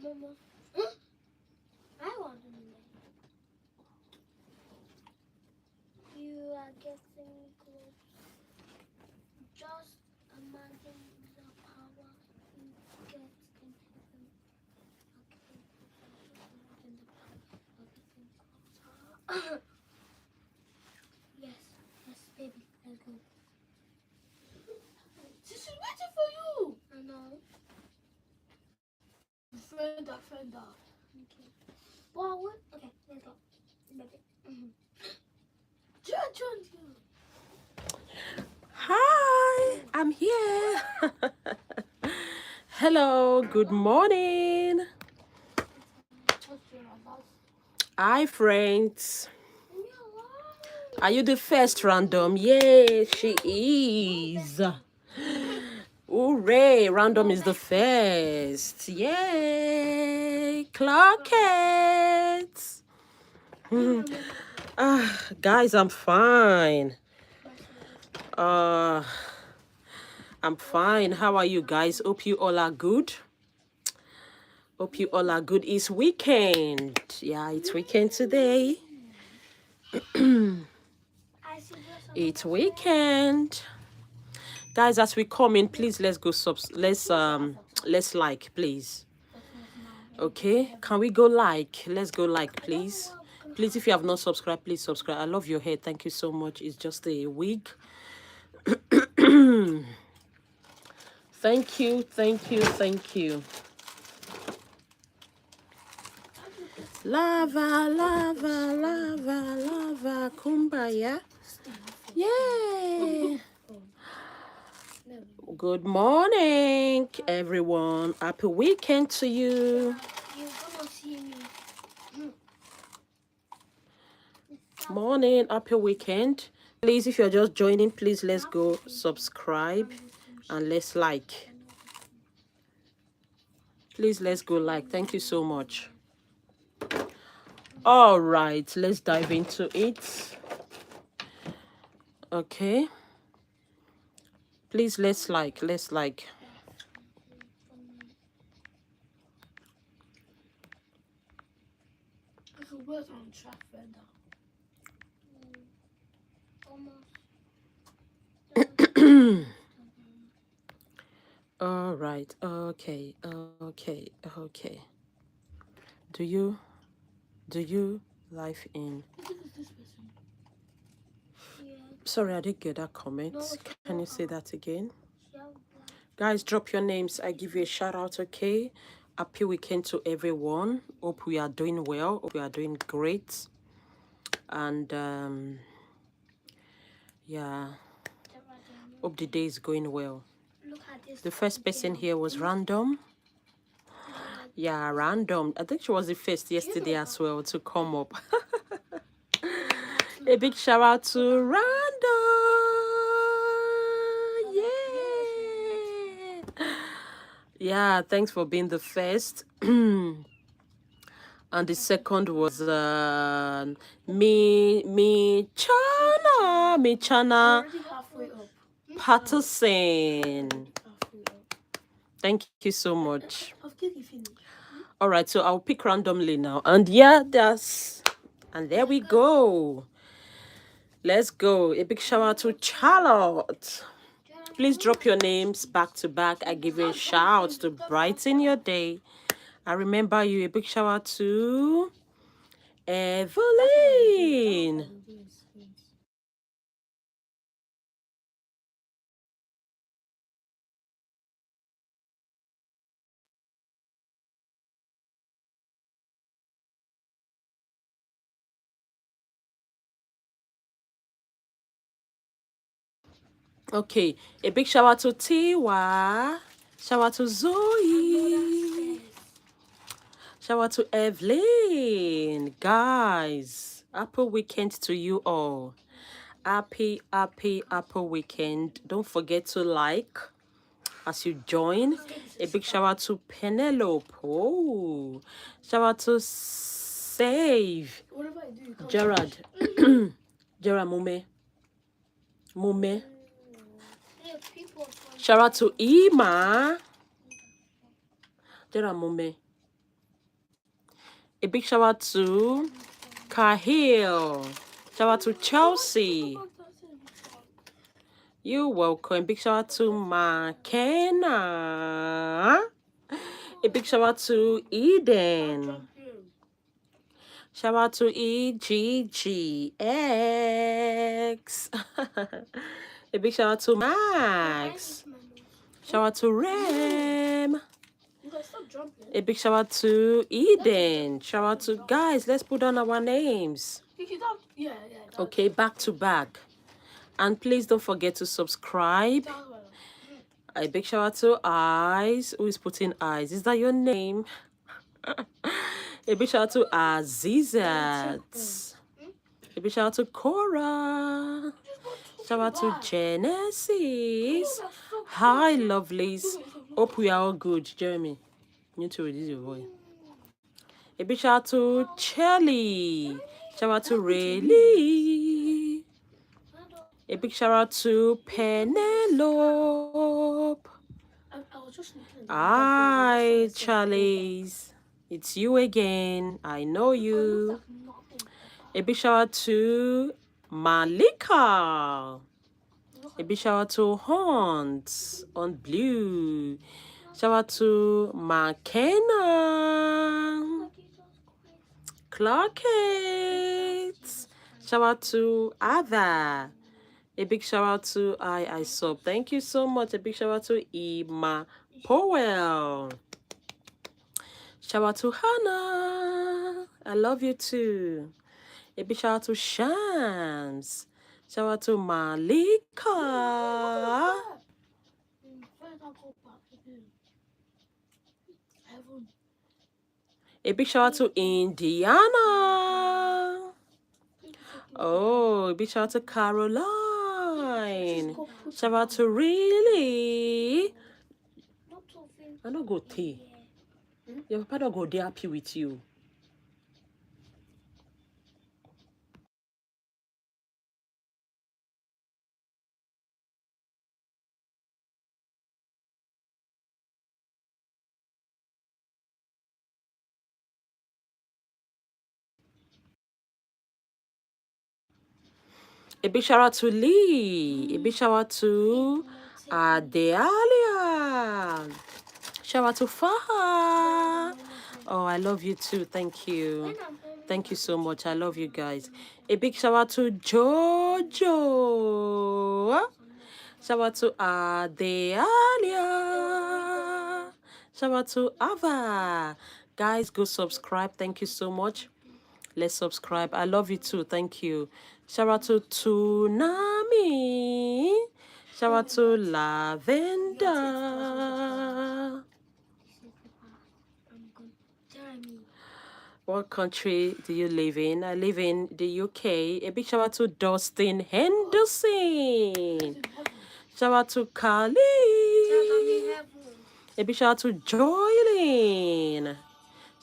I want to know. You are getting close. Just imagine the power you get in heaven. Okay. Imagine the power of getting closer. Yes, baby. Let's go. She's waiting for you. I know. Further. Okay. Well, what? Okay, let's go. Baby. John. Hi, I'm here. Hello, good morning. Hi, friends. Are you the first random? Yay, she is. Hooray, random is the first. Yay, clock it. Guys, I'm fine. I'm fine. How are you guys? Hope you all are good. Hope you all are good. It's weekend. Yeah, it's weekend today. It's weekend. Guys, as we come in, please let's go let's like, please. Okay, can we go like? Let's go like, please. Please, if you have not subscribed, please subscribe. I love your hair. Thank you so much. It's just a wig. Thank you. Lava, kumbaya. Yay! Good morning, everyone. Happy weekend to you. Morning, happy weekend. Please, if you're just joining, please let's go subscribe and let's like. Please, let's go like. Thank you so much. All right, let's dive into it. Okay. Please, let's like. On track All right. Okay. Do you live in? Sorry, I didn't get that comment. Can you say that again? Guys, drop your names. I give you a shout out, okay? Happy weekend to everyone. Hope we are doing well. Hope we are doing great. And yeah, hope the day is going well. The first person here was Random. Yeah, Random. I think she was the first yesterday as well to come up. A big shout out to Random. Yeah. Yeah, thanks for being the first. And the second was Chana Patterson. Thank you so much. All right, so I'll pick randomly now. And yeah, there we go. Let's go. A big shout out to Charlotte. Please drop your names back to back. I give you a shout to brighten your day. I remember you. A big shout out to Evelyn. Okay, a big shout out to Tiwa. Shout out to Zoe. Shout out to Evelyn. Guys, happy weekend to you all. Happy weekend. Don't forget to like as you join. A big shout out to Penelope. Oh, shout out to Save. Gerard. Gerard Mume. Shout out to Ima. Gerard Mume. A big shout out to Cahill. Shout out to Chelsea. You're welcome. Big shout out to McKenna. A big shout out to Eden. Shout out to EGGX. A big shout out to Max. Shout out to Rem. A big shout out to Eden. Shout out to guys. Let's put down our names. Okay, back to back. And please don't forget to subscribe. A big shout out to Eyes. Who is putting Eyes? Is that your name? A big shout out to Azizat. A big shout out to Cora. Shout out to Genesis. Hi, lovelies. Hope we are all good. Jeremy, you need to reduce your voice. A big shout out to Chelly. Shout out to Rayleigh. A big shout out to Penelope. Hi, Charlies. It's you again. I know you. A big shout out to Malika. A big shout out to Hunt on Blue. Shout out to McKenna. Clarkett. Shout out to Ada. A big shout out to I Sub. Thank you so much. A big shout out to Ima Powell. Shout out to Hannah. I love you too. A big shout out to Shams. Shout out to Malika. A big shout out to Indiana. Oh, a big shout out to Caroline. Shout out to Really. I don't go tea. Your papa don't go there happy with you. A big shout out to Lee. A big shout out to Adealia. Shout out to Faha. Oh, I love you too. Thank you. Thank you so much. I love you guys. A big shout out to Jojo. Shout out to Adealia. Shout out to Ava. Guys, go subscribe. Thank you so much. Let's subscribe. I love you too. Thank you. Shout out to Tunami. Shout out to Lavender. What country do you live in? I live in the UK. A big shout out to Dustin Henderson. Shout out to Kali. A big shout out to Joylene.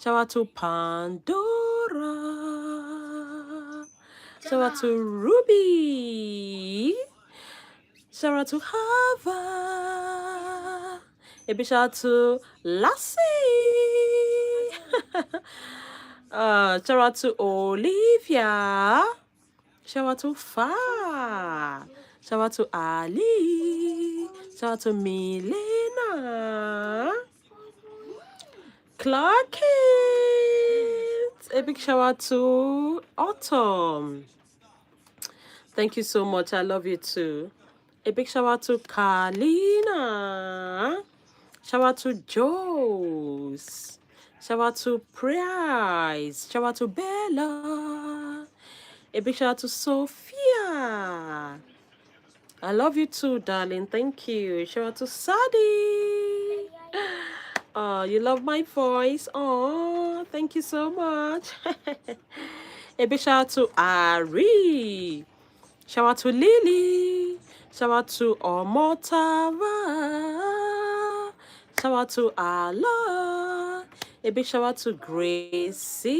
Shout out to Pandora. Shout out to Ruby. Shout out to Hava. A big shout out to Lassie. Shout out to Olivia. Shout out to Fa. Shout out to Ali. Shout out to Milena. Clarkett. A big shout out to Autumn. Thank you so much. I love you too. A big shout out to Kalina. Shout out to Joes. Shout out to Price. Shout out to Bella. A big shout out to Sophia. I love you too, darling. Thank you. Shout out to Sadie. Oh, you love my voice. Oh, thank you so much. A big shout out to Ari. Shout out to Lily. Shout out to Omotava. Shout out to Allah. A big shout out to Gracie.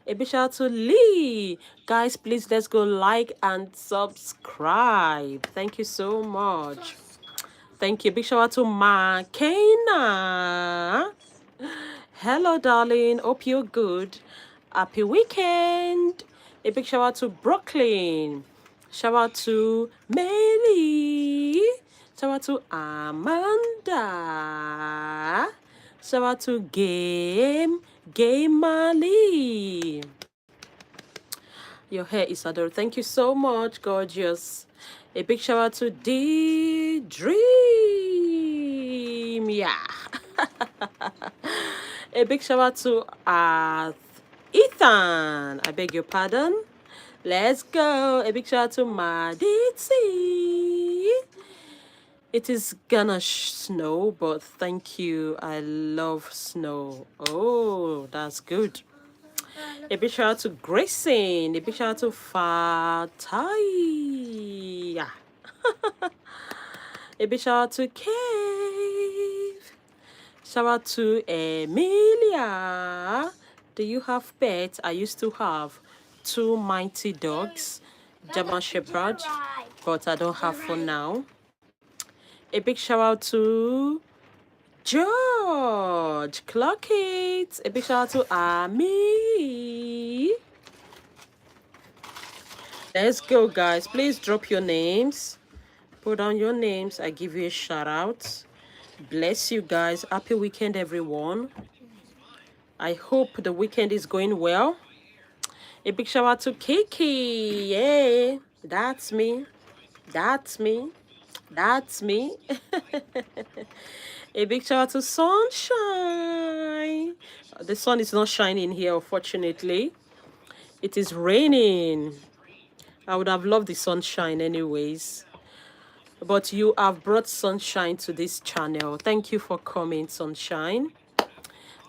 A big shout out to Lee. Guys, please let's go like and subscribe. Thank you so much. Thank you. Big shout out to Makena. Hello, darling. Hope you're good. Happy weekend. A big shout out to Brooklyn. Shout out to Melly. Shout out to Amanda. Shout out to Game Mali. Your hair is adorable. Thank you so much, gorgeous. A big shout out to D Dream. Yeah. A big shout out to Ethan. I beg your pardon. Let's go. A big shout out to Maditsi. It is gonna snow, but thank you. I love snow. Oh, that's good. A big shout out to Grayson. A big shout out to Fatai. A big shout out to Cave. Shout out to Emilia. Do you have pets? I used to have 2 mighty dogs, German Shepherd, but I don't have for now. A big shout out to George. Clock it. A big shout out to Ami. Let's go, guys. Please drop your names. Put down your names. I give you a shout out. Bless you guys. Happy weekend, everyone. I hope the weekend is going well. A big shout out to Kiki. Yeah, that's me. That's me. That's me. A big shout out to Sunshine. The sun is not shining here, unfortunately. It is raining. I would have loved the sunshine anyways. But you have brought sunshine to this channel. Thank you for coming, Sunshine.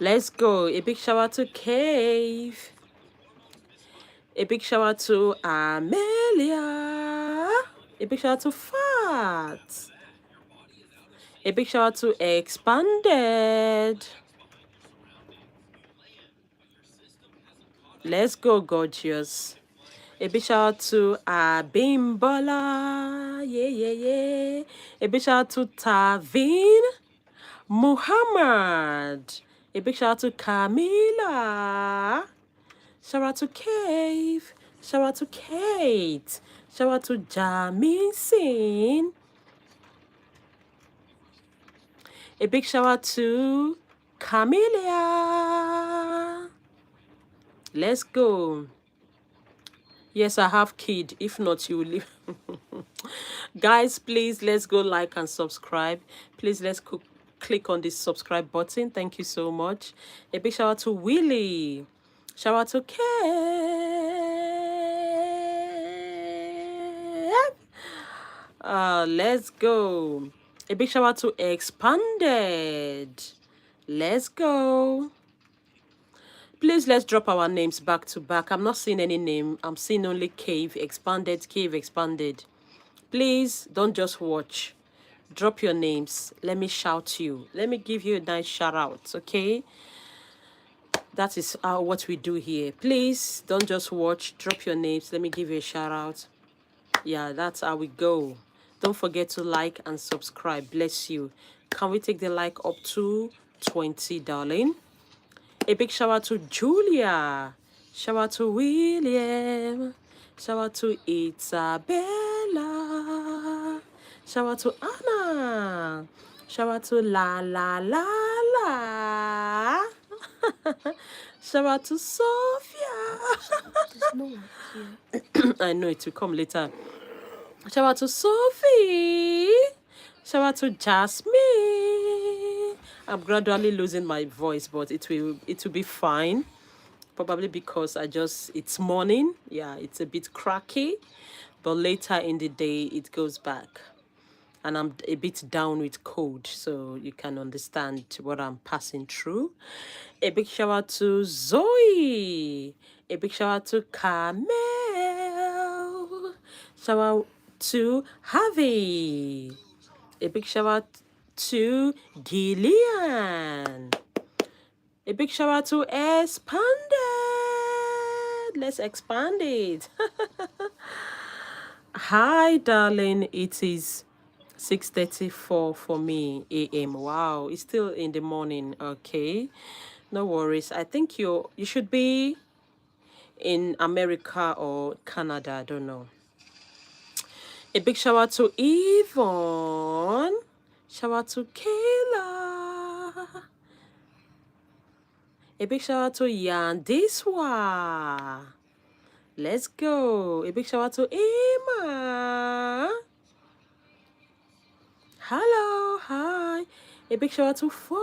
Let's go. A big shout out to Cave. A big shout out to Amelia. A big shout out to Fat. A big shout out to Expanded. Let's go, gorgeous. A big shout out to Abimbola. Yeah. A big shout out to Tavin Muhammad. A big shout out to Camila. Shout out to Cave. Shout out to Kate. Shout out to Jamison. A big shout out to Camelia. Let's go. Yes, I have kid. If not, you will leave. Guys, please, let's go like and subscribe. Please, let's click on this subscribe button. Thank you so much. A big shout out to Willie. Shout out to Kev. Let's go. A big shout out to Expanded. Let's go. Please, let's drop our names back to back. I'm not seeing any name. I'm seeing only Cave Expanded, Cave Expanded. Please, don't just watch. Drop your names. Let me shout you. Let me give you a nice shout out, okay? That is what we do here. Please, don't just watch. Drop your names. Let me give you a shout out. Yeah, that's how we go. Don't forget to like and subscribe. Bless you. Can we take the like up to 20, darling? A big shout out to Julia. Shout out to William. Shout out to Isabella. Shout out to Anna. Shout out to La La La La. Shout out to Sophia. There's no one here. I know it will come later. Shout out to Sophie. Shout out to Jasmine. I'm gradually losing my voice, but it will be fine. Probably because it's morning. Yeah, it's a bit cracky, but later in the day it goes back. And I'm a bit down with cold, so you can understand what I'm passing through. A big shout out to Zoe. A big shout out to Carmel. Shout out to Harvey. A big shout out to Gillian. A big shout out to Expanded. Let's expand it. Hi, darling. It is 6:34 for me a.m. Wow, it's still in the morning. Okay. No worries. I think you should be in America or Canada. I don't know. A big shout out to Yvonne. Shout out to Kayla. A big shout out to Yandiswa. Let's go. A big shout out to Emma. Hello, hi. A big shout out to Fort.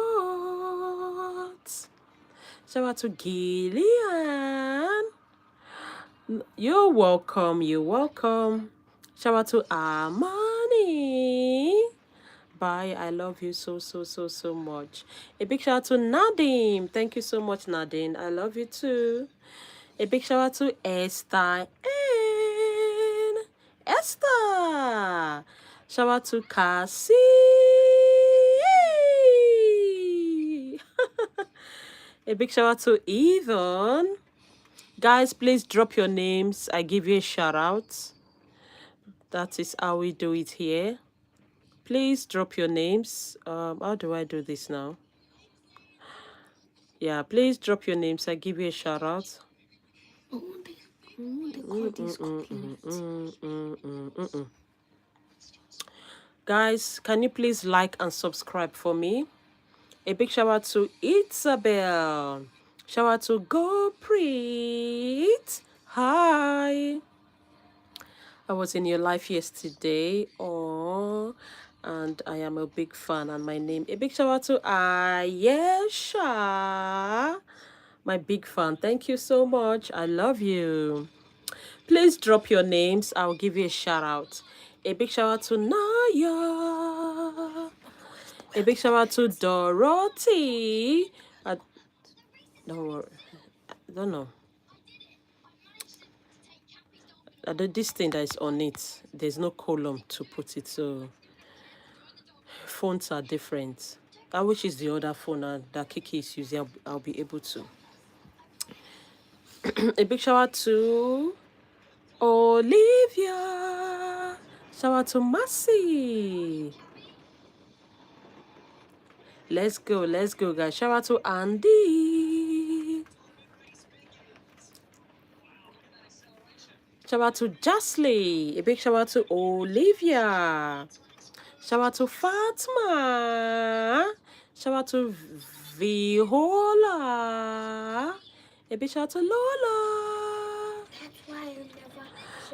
Shout out to Gillian. You're welcome. You're welcome. Shout out to Amani. Bye. I love you so, so, so, so much. A big shout out to Nadine. Thank you so much, Nadine. I love you too. A big shout out to Esther. Esther. Shout out to Cassie. A big shout out to Ethan. Guys, please drop your names. I give you a shout out. That is how we do it here. Please drop your names. How do I do this now? Yeah, please drop your names. I give you a shout out. Guys, can you please like and subscribe for me? A big shout out to Isabel. Shout out to Go Preet. Hi. I was in your life yesterday. Oh, and I am a big fan. And my name, a big shout out to Ayesha. My big fan. Thank you so much. I love you. Please drop your names. I'll give you a shout out. A big shout out to Naya. A big shout out to Dorothy. Don't worry. I don't know. This thing that is on it, there's no column to put it, so phones are different. That which is the other phone that Kiki is using, I'll be able to. A big shout out to Olivia. Shout out to Mercy. Let's go, guys. Shout out to Andy. Shout out to Jasley. A big shout out to Olivia. Shout out to Fatma. Shout out to Viola. A big shout out to Lola.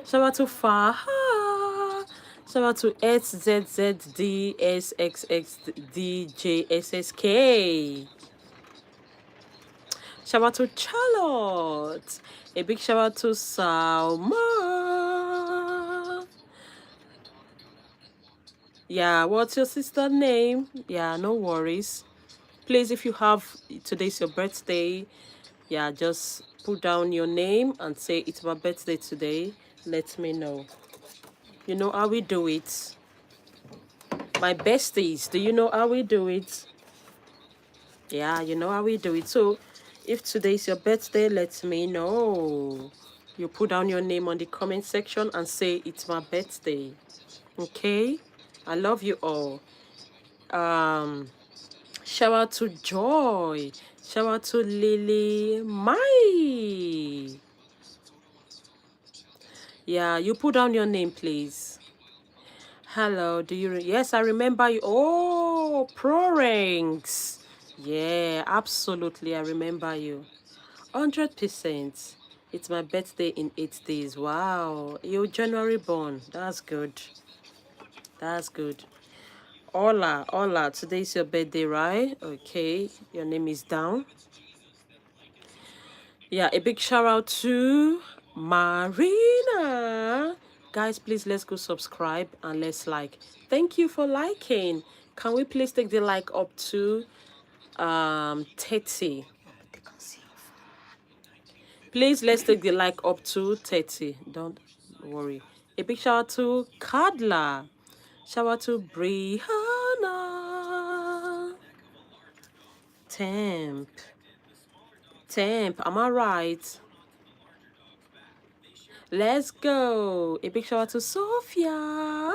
Shout out to Faha. Shout out to SZZDSXXDJSSK. Shout out to Charlotte. A big shout out to Salma. Yeah, what's your sister's name? Yeah, no worries. Please, if you have, today's your birthday, yeah, just put down your name and say it's my birthday today. Let me know. You know how we do it. My besties, do you know how we do it? Yeah, you know how we do it. So if today's your birthday, let me know. You put down your name on the comment section and say it's my birthday. Okay? I love you all. Shout out to Joy. Shout out to Lily Mai. Yeah, you put down your name, please. Hello, do you? Yes, I remember you. Oh, Pro Ranks. Yeah, absolutely. I remember you. 100%. It's my birthday in 8 days. Wow. You're January born. That's good. That's good. Hola, hola. Today's your birthday, right? Okay. Your name is down. Yeah, a big shout out to Marina. Guys, please let's go subscribe and let's like. Thank you for liking. Can we please take the like up to 30? Please let's take the like up to 30. Don't worry. A big shout out to Kadla. Shout out to Brianna. Temp. Am I right? Let's go. A big shout out to Sophia.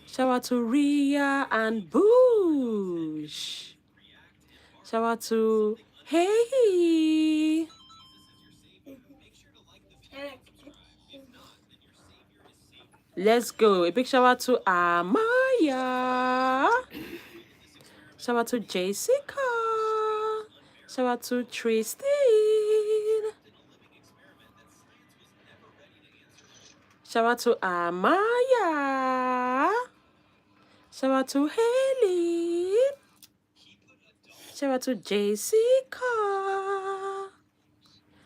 Shout out to Ria and Bush. Shout out to Hey. Let's go. A big shout out to Amaya. Shout out to Jessica. Shout out to Tristan. Shout out to Amaya. Shout out to Haley. Shout out to Jessica.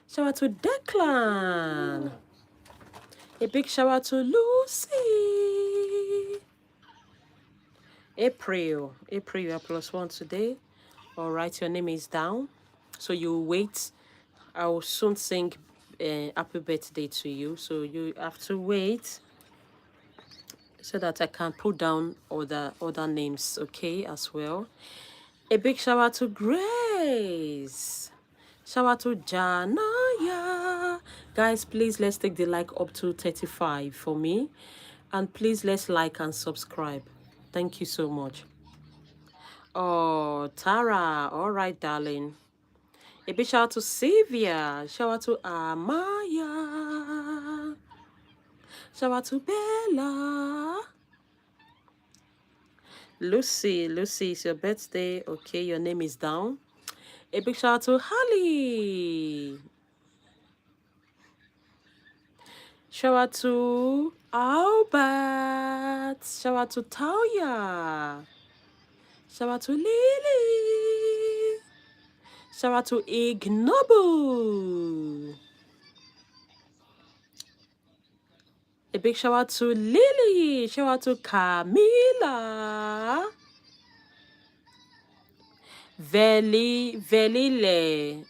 Shout out to Declan. A big shout out to Lucy. April, you are +1 today. All right, your name is down. So you wait. I will soon sing happy birthday to you. So you have to wait so that I can put down other names, okay, as well. A big shout out to Grace. Shout out to Janaya. Guys, please let's take the like up to 35 for me. And please let's like and subscribe. Thank you so much. Oh, Tara. All right, darling. A big shout out to Sylvia. Shout out to Amaya. Shout out to Bella. Lucy, it's your birthday. Okay, your name is down. A big shout out to Holly. Shout out to Albert. Shout out to Tauya. Shout out to Lily. Shout out to Ignoble. A big shout out to Lily. Shout out to Camila. Velile.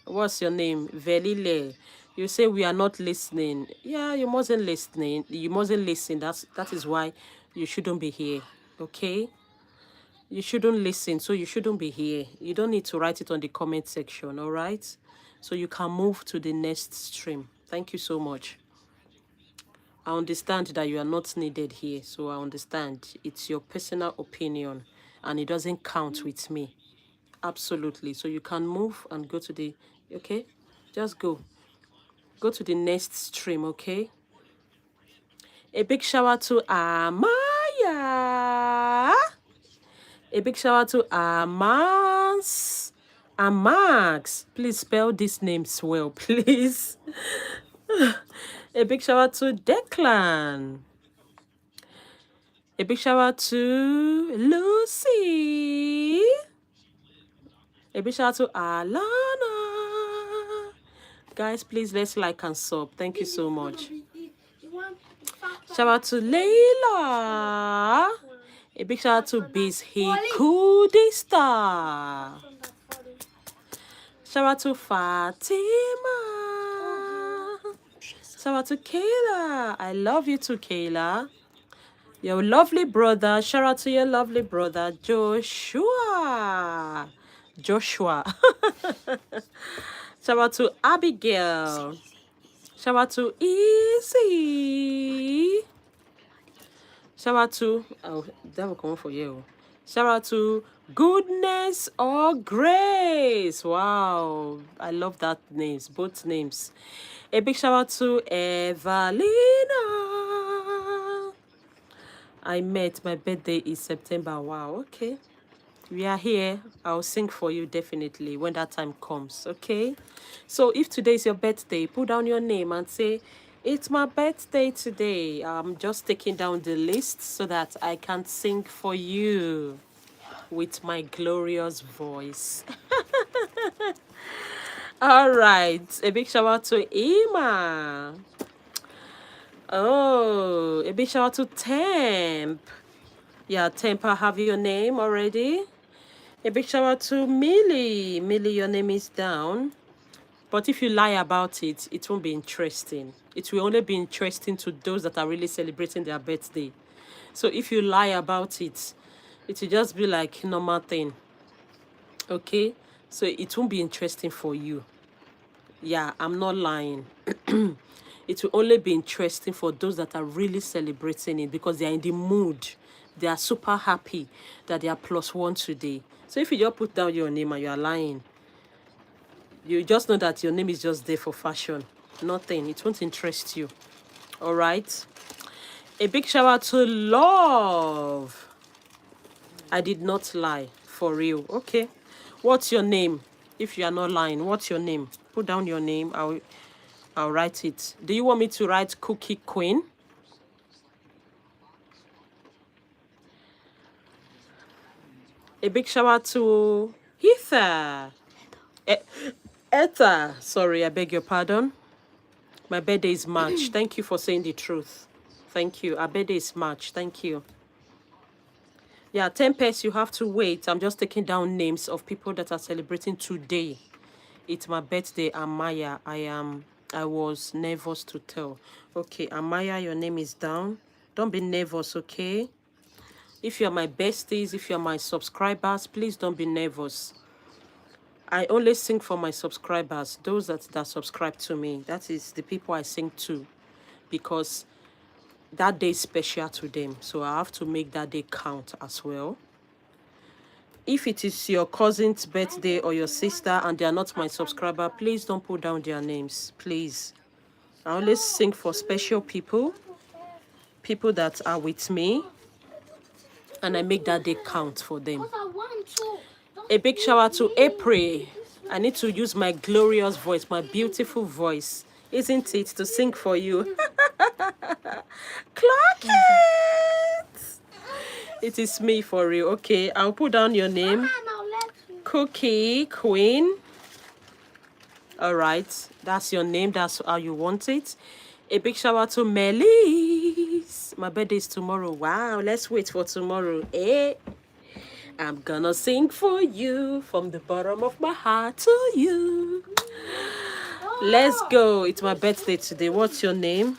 What's your name? Velile. You say we are not listening. Yeah, you mustn't listening. You mustn't listen. That is why you shouldn't be here. Okay? You shouldn't listen, so you shouldn't be here. You don't need to write it on the comment section, all right? So you can move to the next stream. Thank you so much. I understand that you are not needed here, so I understand. It's your personal opinion, and it doesn't count with me. Absolutely. So you can move and go to the, okay? Just go. Go to the next stream, okay? A big shout out to Amaya. A big shout out to Amans. Amax. Please spell these names well, please. A big shout out to Declan. A big shout out to Lucy. A big shout out to Alana. Guys, please let's like and sub. Thank you so much. Shout out to Layla. A big shout out to Biz Hikudista. Shout out to Fatima. Shout out to Kayla. I love you too, Kayla. Your lovely brother. Shout out to your lovely brother, Joshua. Shout out to Abigail. Shout out to Easy. Shout out to, oh, that will come for you. Shout out to Goodness or Grace. Wow, I love that names, both names. A big shout out to Evelina. I met, my birthday is September. Wow, okay. We are here. I'll sing for you definitely when that time comes, okay? So if today is your birthday, put down your name and say, it's my birthday today. I'm just taking down the list so that I can sing for you with my glorious voice. All right. A big shout out to Emma. Oh, a big shout out to Temp. Yeah, Temp, I have your name already. A big shout out to Millie. Millie, your name is down. But if you lie about it, it won't be interesting. It will only be interesting to those that are really celebrating their birthday. So if you lie about it, it will just be like normal thing. Okay? So it won't be interesting for you. Yeah, I'm not lying. It will only be interesting for those that are really celebrating it because they are in the mood. They are super happy that they are +1 today. So if you just put down your name and you are lying, You just know that your name is just there for fashion. Nothing. It won't interest you. All right. A big shout out to Love. I did not lie. For real. Okay. What's your name? If you are not lying, what's your name? Put down your name. I'll write it. Do you want me to write Cookie Queen? A big shout out to Heather. Etta. Sorry, I beg your pardon. My birthday is March. Thank you for saying the truth. Thank you. Our birthday is March. Thank you. Yeah, 10 pairs, you have to wait. I'm just taking down names of people that are celebrating today. It's my birthday, Amaya. I was nervous to tell. Okay, Amaya, your name is down. Don't be nervous, okay? If you're my besties, if you're my subscribers, please don't be nervous. I only sing for my subscribers, those that subscribe to me. That is the people I sing to, because that day is special to them. So I have to make that day count as well. If it is your cousin's birthday or your sister and they are not my subscriber, please don't put down their names, please. I always sing for special people, people that are with me, and I make that day count for them. A big shout out to April. I need to use my glorious voice, my beautiful voice, isn't it, to sing for you? Clock it! It is me for real. Okay, I'll put down your name. Cookie Queen. All right, that's your name. That's how you want it. A big shout out to Melis. My birthday is tomorrow. Wow, let's wait for tomorrow. Eh? I'm gonna sing for you from the bottom of my heart to you. Let's go. It's my birthday today. What's your name?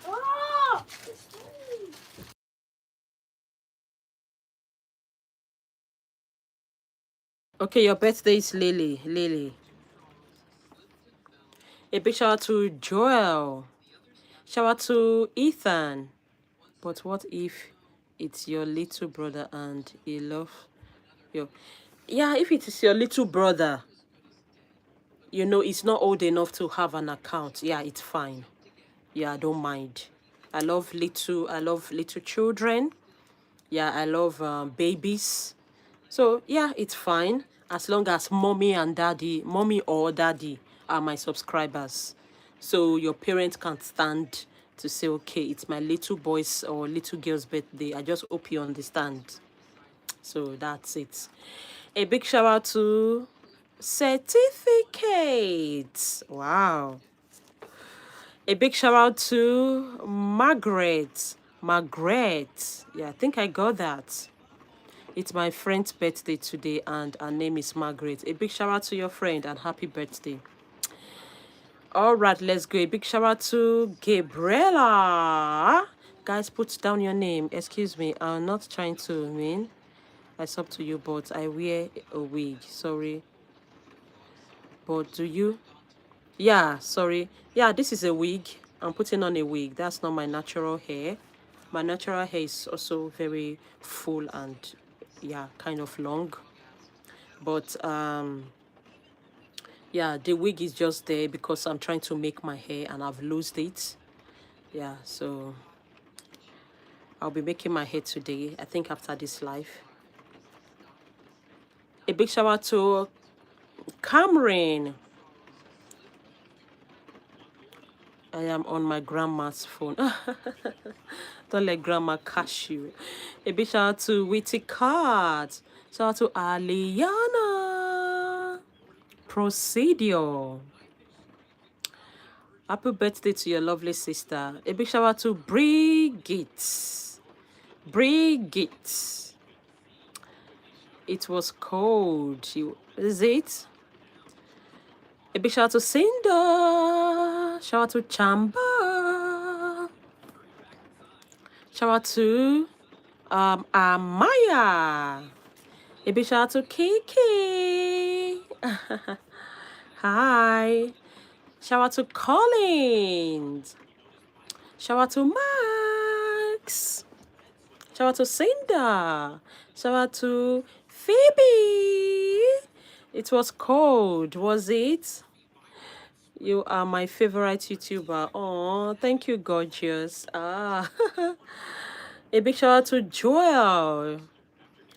Okay, your birthday is Lily. Lily. A big shout out to Joel. Shout out to Ethan. But what if it's your little brother and he loves you? Yeah, if it is your little brother, you know, it's not old enough to have an account. Yeah, it's fine. Yeah, I don't mind. I love little children. Yeah, I love babies. So yeah, it's fine as long as mommy or daddy are my subscribers. So your parents can't stand to say, okay, it's my little boy's or little girl's birthday. I just hope you understand. So that's it. A big shout out to certificates. Wow. A big shout out to Margaret. Margaret. Yeah, I think I got that. It's my friend's birthday today and her name is Margaret. A big shout out to your friend and happy birthday. All right, let's go. A big shout out to Gabriella. Guys, put down your name. Excuse me, I'm not trying to mean. It's up to you, but I wear a wig. Sorry. But do you? Yeah, sorry. Yeah, this is a wig. I'm putting on a wig. That's not my natural hair. My natural hair is also very full and, yeah, kind of long. But yeah, the wig is just there because I'm trying to make my hair and I've lost it. Yeah, so I'll be making my hair today, I think after this live. A big shout out to Cameron. I am on my grandma's phone. Don't let grandma catch you. A big shout out to Witty Card. Shout out to Aliana. Procedure. Happy birthday to your lovely sister. A big shout out to Brigitte. Brigitte. It was cold. Is it? A big shout out to Cinder. Shout out to Chamba. Shout out to Amaya. A big shout out to Kiki. Hi. Shout out to Collins. Shout out to Max. Shout out to Cinder. Shout out to Phoebe. It was cold, was it? You are my favorite YouTuber. Oh, thank you, gorgeous. Ah, a big shout out to Joel.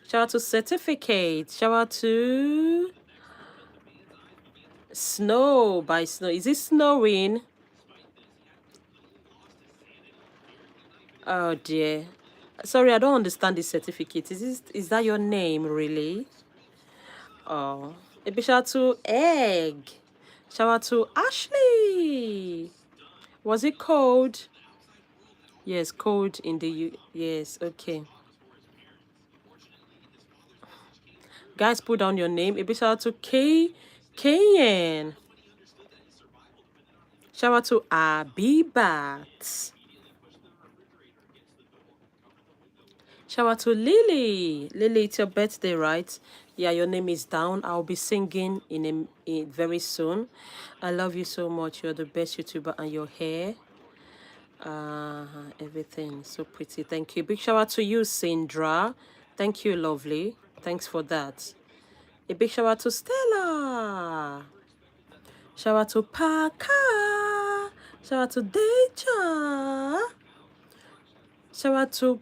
Shout out to Certificate. Shout out to Snow by Snow. Is it snowing? Oh dear. Sorry, I don't understand this certificate. Is that your name, really? Oh. A big shout out to Egg. Shout out to Ashley. Was it cold? Yes, cold in the Yes, okay. Guys, put down your name. A big shout out to Kayan. Shout out to Abibat. Shout out to Lily. Lily, it's your birthday, right? Yeah, your name is down. I'll be singing in very soon. I love you so much. You're the best YouTuber, and your hair, everything so pretty. Thank you. Big shout out to you, Sindra. Thank you, lovely. Thanks for that. A big shout out to Stella. Shout out to Paka. Shout out to Deja. Shout out to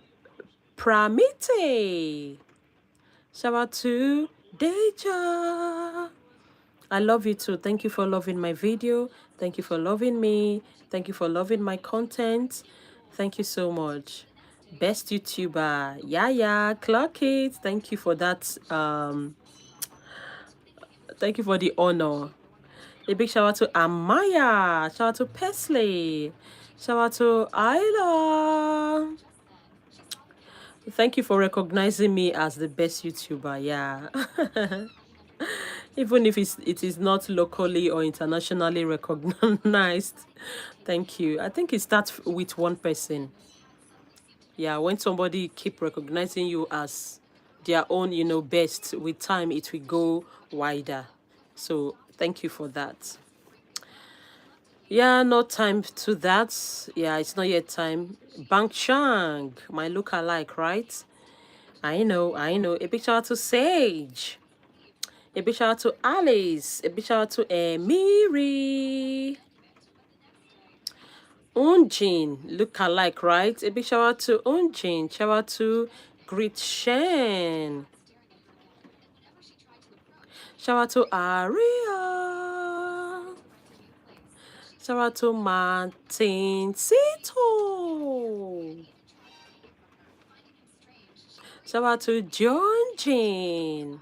Pramite. Shout out to Deja. I love you too. Thank you for loving my video. Thank you for loving me. Thank you for loving my content. Thank you so much. Best YouTuber. Yeah, clock it. Thank you for that. Thank you for the honor. A big shout out to Amaya. Shout out to Pesley. Shout out to Isla. Thank you for recognizing me as the best YouTuber. Yeah. Even if it is not locally or internationally recognized. Thank you. I think it starts with one person. Yeah, when somebody keep recognizing you as their own, best, with time it will go wider. So thank you for that. Yeah, no time to that. Yeah, it's not yet time. Bang Chang, my look-alike, right? I know. A big shout out to Sage. A big shout out to Alice. A big shout out to Miri. Unjin, look alike, right? A big shout out to Unjin. Shout out to Gritchen. Shout out to Aria. Shout out to Martin Sito. Shout out to John Jane.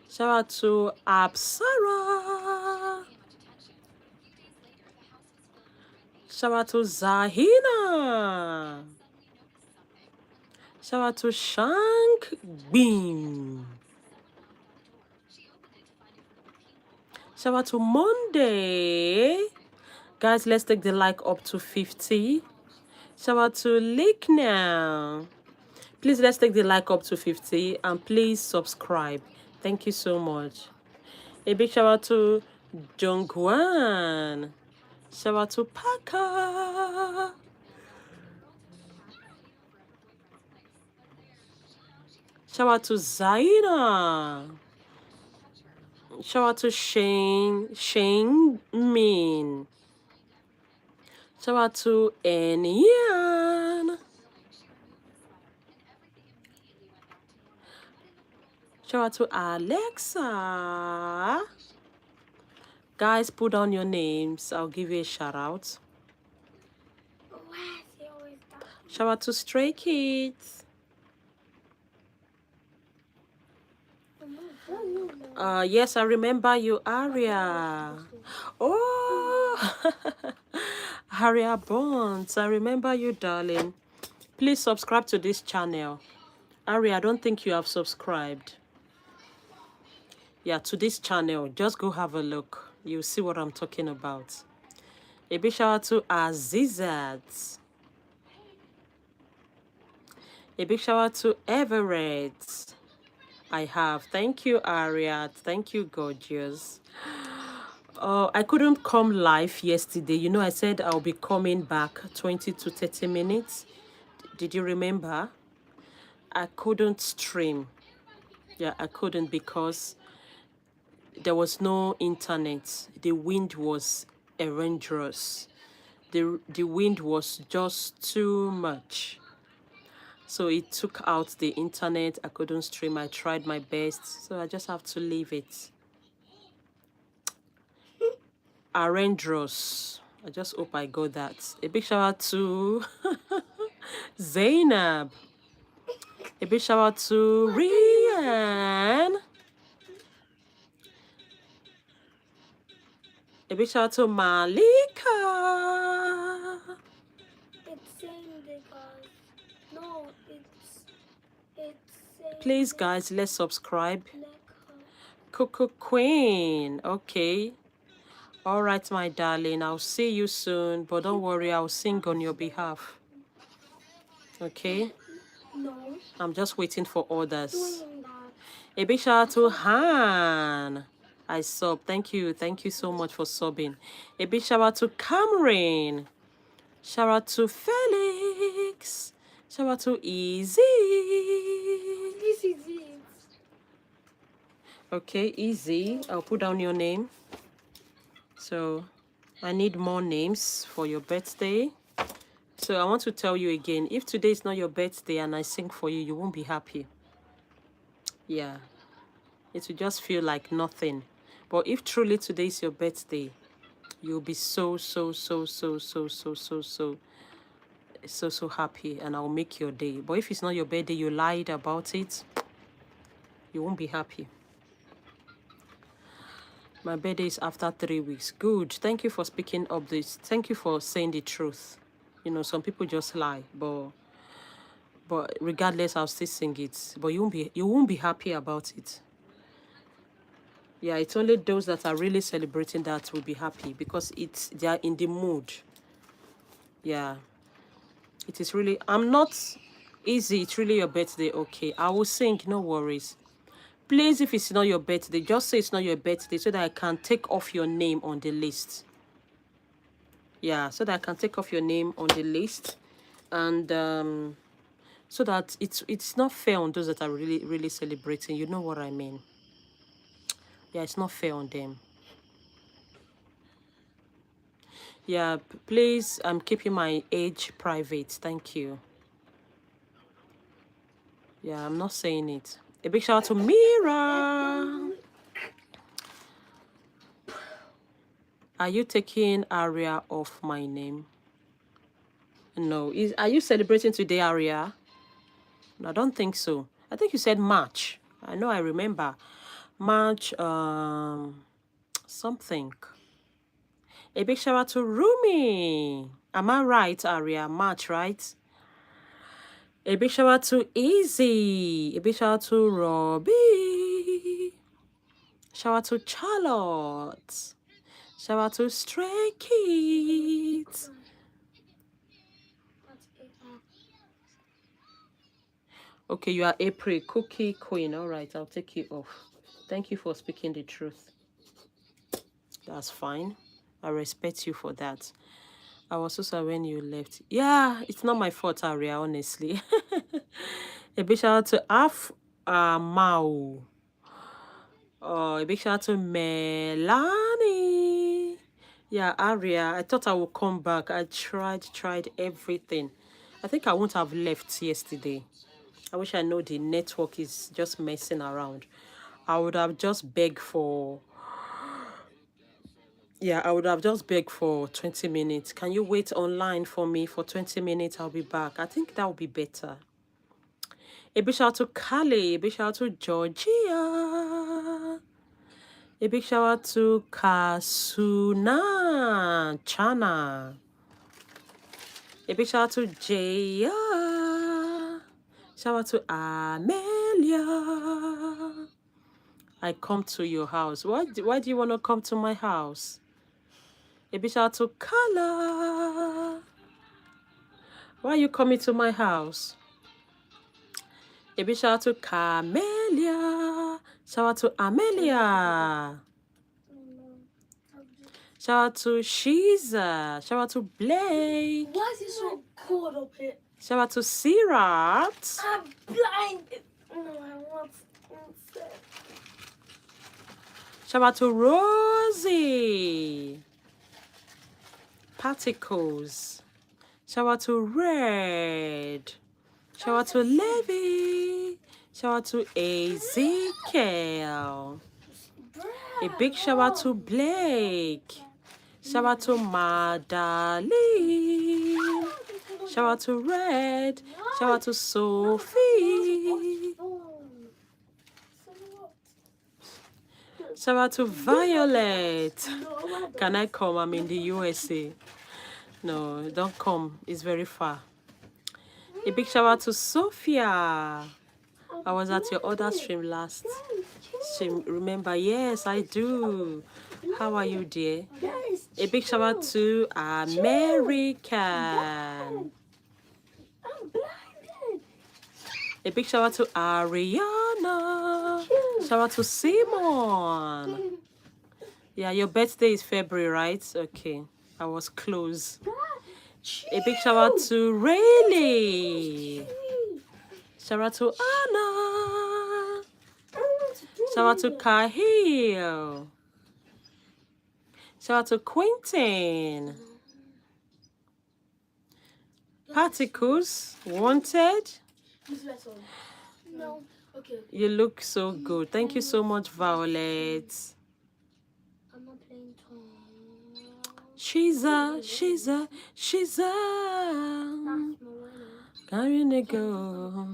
Shout out to Apsara. Shout out to Zahina. Shout out to Shank Beam. Shout out to Monday. Guys, let's take the like up to 50. Shout out to Lick now. Please, let's take the like up to 50 and please subscribe. Thank you so much. A big shout out to Jongguan. Shout out to Paka. Shout out to Zaina. Shout out to Shane Min. Shout out to Enian. Shout out to Alexa. Guys, put down your names. I'll give you a shout out. Shout out to Stray Kids. Yes, I remember you, Aria. Oh, Aria Bonds. I remember you, darling. Please subscribe to this channel. Aria, I don't think you have subscribed. Yeah, to this channel. Just go have a look. You'll see what I'm talking about. A big shout out to Azizat. A big shout out to Everett. I have. Thank you, Aria. Thank you, gorgeous. I couldn't come live yesterday. You know, I said I'll be coming back 20 to 30 minutes. Did you remember? I couldn't stream. Yeah, I couldn't because there was no internet. The wind was horrendous. The wind was just too much. So it took out the internet. I couldn't stream. I tried my best. So I just have to leave it. Arendros. I just hope I got that. A big shout out to Zainab. A big shout out to Rian. A big shout out to Malika. It's saying because no, it's saying Please, guys, let's subscribe. Neko. Coco Queen. Okay. All right, my darling. I'll see you soon. But don't worry, I'll sing on your behalf. Okay? No, I'm just waiting for orders. doing that. A big shout out to Han. I sub. Thank you. Thank you so much for subbing. A big shout out to Cameron. Shout out to Felix. Shout out to Easy. This is it. Okay, Easy. I'll put down your name. So I need more names for your birthday. So I want to tell you again, if today is not your birthday and I sing for you, you won't be happy. Yeah. It will just feel like nothing. But if truly today is your birthday, you'll be so happy, and I'll make your day. But if it's not your birthday, you lied about it, you won't be happy. My birthday is after 3 weeks. Good. Thank you for speaking up this. Thank you for saying the truth. You know, some people just lie, but regardless, I'll still sing it. But you won't be happy about it. Yeah, it's only those that are really celebrating that will be happy, because they are in the mood. Yeah. It is really, I'm not easy. It's really your birthday. Okay, I will sing, no worries. Please, if it's not your birthday, just say it's not your birthday so that I can take off your name on the list. Yeah, so that I can take off your name on the list. And so that it's not fair on those that are really celebrating. You know what I mean? Yeah, it's not fair on them. Yeah, please, I'm keeping my age private. Thank you. Yeah, I'm not saying it. A big shout out to Mira. Are you taking Aria off my name? No. Are you celebrating today, Aria? No, I don't think so. I think you said March. I know, I remember. March, something. A big shout out to Rumi. Am I right, Aria? March, right? A big shout out to Easy. A big shout out to Robbie. Shout out to Charlotte. Shout out to Stray Kids. Okay, you are April Cookie Queen. All right, I'll take you off. Thank you for speaking the truth. That's fine. I respect you for that. I was so sorry when you left. Yeah, it's not my fault, Aria, honestly. A big shout out to Mao. Oh, a big shout out to Melanie. Yeah, Aria, I thought I would come back. I tried everything. I think I wouldn't have left yesterday. I wish I know the network is just messing around. I would have just begged for... Yeah, I would have just begged for 20 minutes. Can you wait online for me for 20 minutes? I'll be back. I think that would be better. A big shout out to Kali. A big shout out to Georgia. A big shout out to Kasuna Chana. A big shout out to Jaya. Shout out to Amelia. I come to your house. Why do you want to come to my house? A big shout out to Kala. Why are you coming to my house? A big shout out to Camelia. Shout out to Amelia. Shout out to Shiza. Shout out to Blake. Why is it so cold up here? Shout out to Sirat. I'm blind. No, I want inside. Shout out to Rosie. Particles. Shout out to Red. Shout out to Levy. Shout out to Ezekiel. A big shout out to Blake. Shout out to Madeline. Shout out to Red. Shout out to Sophie. Shout out to Violet. Can I come? I'm in the USA. No, don't come. It's very far. A big shout out to Sophia. I was at your other stream last stream. Remember? Yes, I do. How are you, dear? A big shout out to American. I'm blinded. A big shout out to Ariana. Shout out to Simon. Yeah, your birthday is February, right? Okay, I was close. A big shout out to Rayleigh. Shout out to Anna. Shout out to Kahil. Shout out to Quentin. Particles wanted. No. Okay. You look so good. Thank you so much, Violet. I'm not playing Tom. She's a. Carrying a go.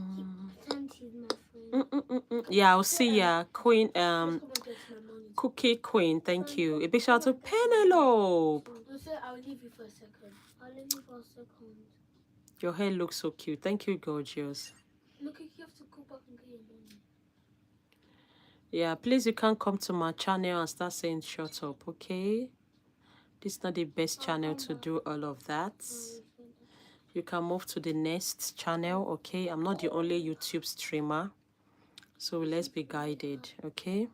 Auntie's my friend. Yeah, I'll see ya, Queen. Let's go back to my money. Cookie Queen. Thank you. A big shout out to Penelope. No, sir, I'll leave you for a second. I'll leave you for a second. Your hair looks so cute. Thank you, gorgeous. Look, you have to go back and get your money. Yeah, please, you can't come to my channel and start saying shut up, okay? This is not the best channel to do all of that. You can move to the next channel, okay? I'm not the only YouTube streamer. So let's be guided, okay?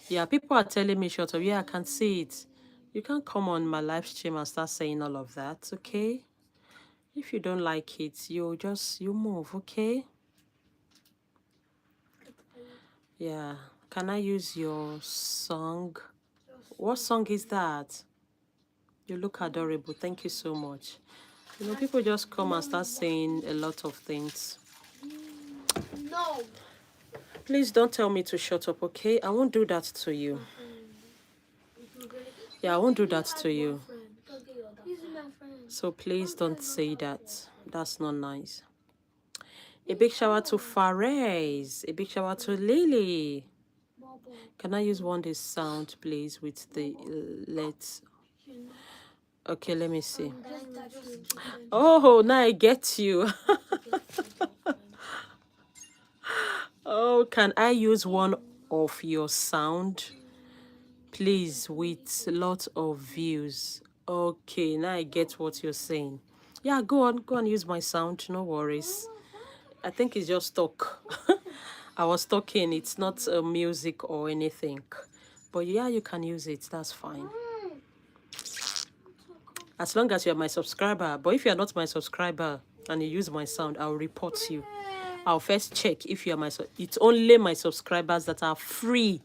Yeah, people are telling me shut up. Yeah, I can see it. You can't come on my live stream and start saying all of that, okay? If you don't like it, you move, okay? Yeah. Can I use your song? What song is that? You look adorable. Thank you so much. You know, people just come and start saying a lot of things. No. Please don't tell me to shut up, okay? I won't do that to you. Yeah, I won't do that to you. So please don't say that. That's not nice. A big shout out to Fares. A big shout out to Lily. Can I use one this sound, please, with the let's. Okay, let me see. Oh, now I get you. Oh, can I use one of your sound, please, with lots of views? Okay, now I get what you're saying. Yeah, go on, use my sound. No worries. I think it's just talk. I was talking. It's not music or anything. But yeah, you can use it. That's fine. As long as you're my subscriber. But if you're not my subscriber and you use my sound, I'll report you. I'll first check if you're it's only my subscribers that are free